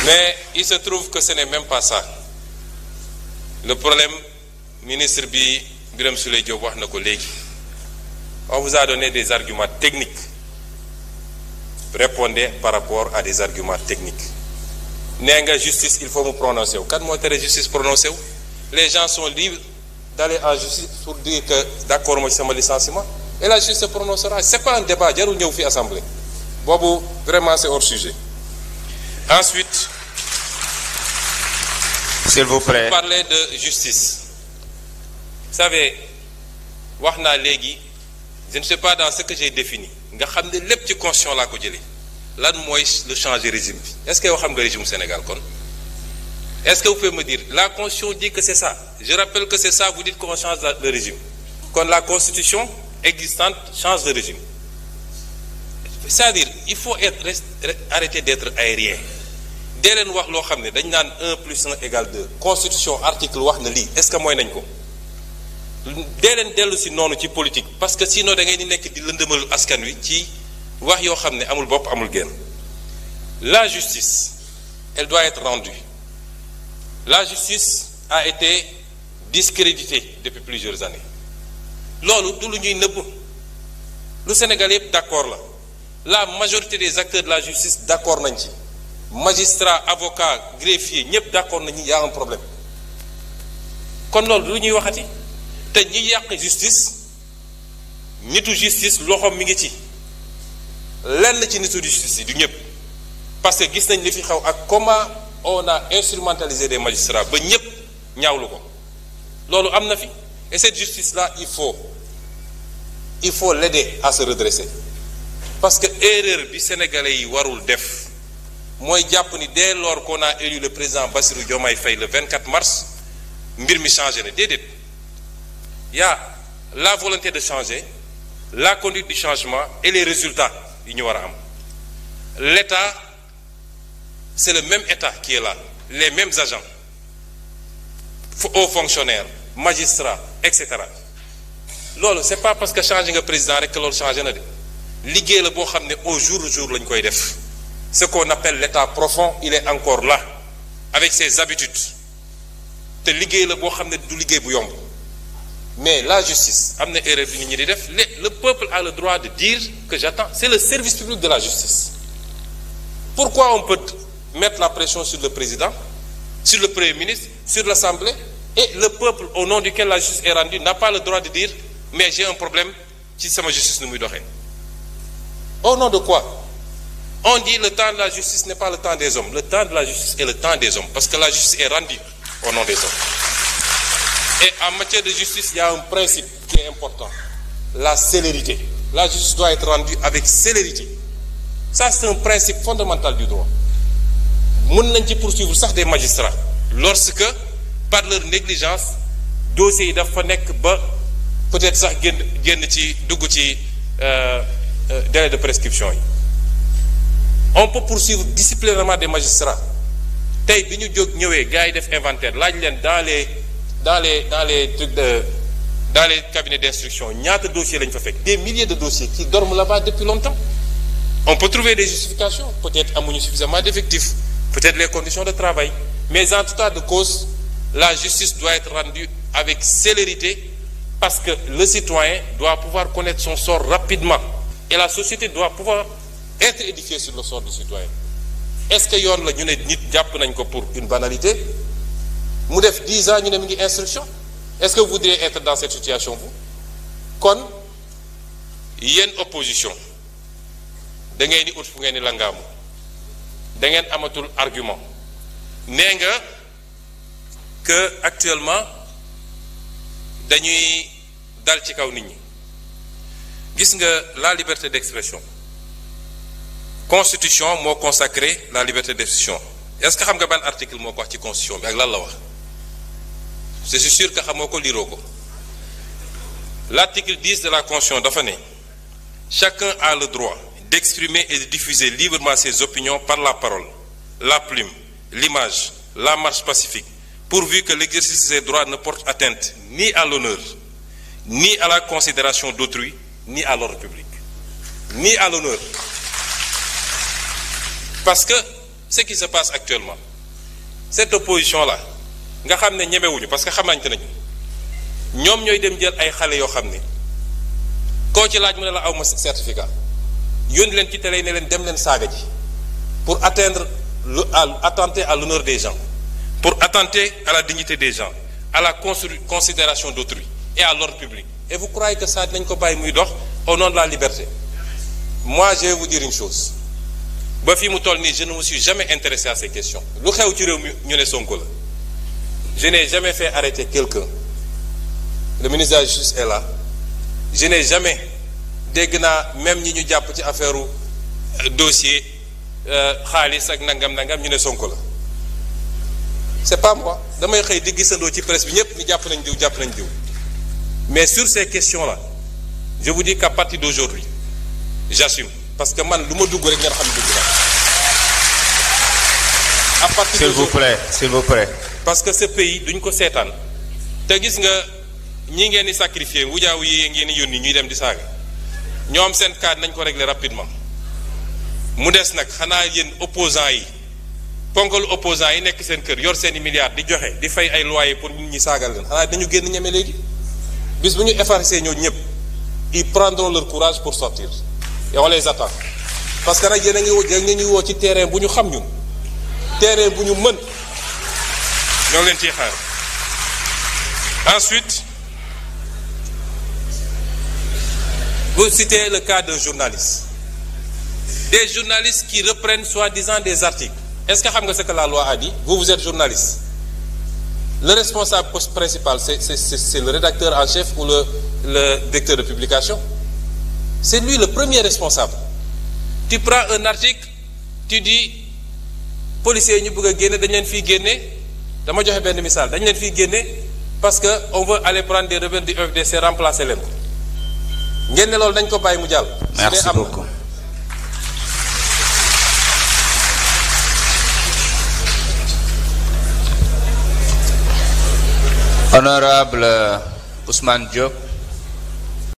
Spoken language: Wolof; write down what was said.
Mais il se trouve que ce n'est même pas ça. Le problème, ministre Birame Souleye Diop wax na ko léegi. On vous a donné des arguments techniques. Répondez par rapport à des arguments techniques. Nee nga justice, il faut me prononcer. Quand moo tere justice prononcé wu, les gens sont libres d'aller en justice pour dire que d'accord moi ci sama licenciement et la justice se prononcera. C'est pas un débat, jarul ñëw fi assemblée. Boobu vraiment c'est hors sujet. Ensuite, s'il vous plaît. Parler de justice. Vous savez, wax naa léegi, je ne sais pas dans ce que j'ai défini. Nga xam ne lépp ci constitution laa ko jëlee. Lan mooy le changer régime bi. Est-ce que yow xam nga régime Sénégal kon? Est-ce que vous pouvez me dire, la constitution dit que c'est ça. Je rappelle que c'est ça, vous dites qu'on change de régime. Quand la constitution existante change de régime. C'est-à-dire, il faut arrêter d'être aérien. Dès leen wax loo xam ne dañ naan 1 plus 1 égale 2. Constitution article wax na lii. Est-ce que mooy nañ ko? Dee leen dellu si noonu ci politique parce que sinon da ngay di nekk di lëndëmal askan wi ci wax yoo xam ne amul bopp amul genn. La justice, elle doit être rendue. La justice a été discréditée depuis plusieurs années. Loolu du lu ñuy nëbb. Lu Sénégal yëpp d'accord la. La majorité des acteurs de la justice d'accord nañ ci. Magistrats, avocats, greffiers ñëpp d'accord nañu y a un problème. Kon loolu lu ñuy waxati. te ñi yàq justice nitu justice loxoom mi ngi ci lenn ci nitu justice yi du ñëpp parce que gis nañ li fi xew ak comment on a instrumentalisé des magistrats ba ñëpp ñaawlu ko loolu am na fi et cette justice là il faut l'aider à se redresser parce que erreur bi sénégalais yi warul def mooy jàpp ni dès lors qu'on a élu le président Bassirou Diomaye Faye le 24 mars mbir mi changé na déedéet. Il y a la volonté de changer, la conduite du changement et les résultats yu ñu war a am. L'État, c'est le même État qui est là, les mêmes agents, hauts fonctionnaires, magistrats, etc. Loolu c'est pas parce que changé nga président rek que loolu changé na de liggéey la boo xam ne au jour le jour lañ koy def. Ce qu'on appelle l'État profond, il est encore là avec ses habitudes te liggéey la boo xam ne du liggéey bu yomb. Mais la justice am na erreur bi nit ñi di def le peuple a le droit de dire que j'attends c'est le service public de la justice. Pourquoi on peut mettre la pression sur le président, sur le premier ministre, sur l'Assemblée et le peuple au nom duquel la justice est rendue n'a pas le droit de dire mais j'ai un problème ci sama justice nu muy doxee. Au nom de quoi? On dit le temps de la justice n'est pas le temps des hommes. Le temps de la justice est le temps des hommes parce que la justice est rendue au nom des hommes. Et en matière de justice, il y a un principe qui est important, la célérité. La justice doit être rendue avec célérité. Ça, c'est un principe fondamental du droit. Mën nañ ci poursuivre sax des magistrats lorsque par leur négligence dossiers yi dafa nekk ba peut-être sax génn ci dugg ci délai de prescription yi. On peut poursuivre disciplinairement des magistrats. Tey bi ñu jóg ñëwee gars yi def inventaire laaj leen dans les trucs dans les cabinets d'instruction ñaata dossiers lañ fa fekk des milliers de dossiers qui dorment là-bas depuis longtemps. On peut trouver des justifications peut-être amuñu suffisamment d'effectifs peut-être les conditions de travail mais en tout cas de cause la justice doit être rendue avec célérité parce que le citoyen doit pouvoir connaître son sort rapidement et la société doit pouvoir être édifiée sur le sort du citoyen. Est-ce que yoon la ñu ne nit jàpp nañ ko pour une banalité mu def 10 ans ñu ne mi ngi instruction est-ce que vous voudriez être dans cette situation vous kon yéen opposition da ngeen di ut fu ngeen di langaamu da ngeen amatul argument nee nga que actuellement dañuy dal ci kaw nit ñi gis nga la liberté d'expression constitution moo consacré la liberté d'expression est-ce que xam nga ban article moo ko wax ci constitution bi ak lan la wax je suis sûr que xamoo ko liiroo ko l'article 10 de la constitution dafa ne chacun a le droit d'exprimer et de diffuser librement ses opinions par la parole la plume l'image la marche pacifique pourvu que l'exercice de ces droits ne porte atteinte ni à l'honneur ni à la considération d'autrui ni à l'ordre public ni à l'honneur parce que ce qui se passe actuellement cette opposition là nga xam ne ñemewuñu parce que xamante nañu ñoom ñooy dem jël ay xale yoo xam ne koo ci laaj mu ne la aw ma certificat yónni leen ci télé ne leen dem leen saaga ji pour attenter à l'honneur des gens, pour attenter à la dignité des gens, à la considération d'autrui et à l'ordre public. Et vous croyez que ça n'est pas au nom de la liberté? Moi, je vais vous dire une chose. Je ne me suis jamais intéressé à ces questions. Je n'ai jamais fait arrêter quelqu'un. Le ministre de la Justice est là. Je n'ai jamais dégg naa même ñi ñu jàpp ci affaire dossier xaalis ak nangam ñu ne Sonko la c'est pas moi damay xëy di gisandoo ci presse bi ñëpp ni jàpp nañ diw mais sur ces questions là je vous dis qu'à partir d'aujourd'hui j'assume parce que man lu ma dugg rek ngeen xam ne dugg naa à partir s'il vous plaît parce que ce pays duñ ko seetaan te gis nga ñi ngeen di sacrifier wujaaw yi ngeen di yónni ñuy dem di saaga ñoom seen cas nañ ko régler rapidement mu des nag xanaa yéen opposants yi ponkal opposants yi nekk seen kër yor seeni milliards di joxe di fay ay loyer pour nit ñi saagal leen xanaa dañu génn ñeme léegi bis bu ñu effacer ñoo ñëpp ils prendront leur courage pour sortir et on les attend parce que nag yéen a ngi woo ci terrain bu ñu xam ñun terrain bu ñu mën ñoo leen ciy xaar ensuite vous citez le cas d'un journaliste. Des journalistes qui reprennent soi-disant des articles. Est-ce que vous savez ce que la loi a dit? Vous êtes journaliste. Le responsable principal, c'est le rédacteur en chef ou le directeur de publication? C'est lui le premier responsable. Tu prends un article, tu dis, policiers, nous voulons gagner, nous voulons gagner, parce qu'on veut aller prendre des rebelles du FDC, remplacer les. Merci beaucoup. Honorable Ousmane Diop.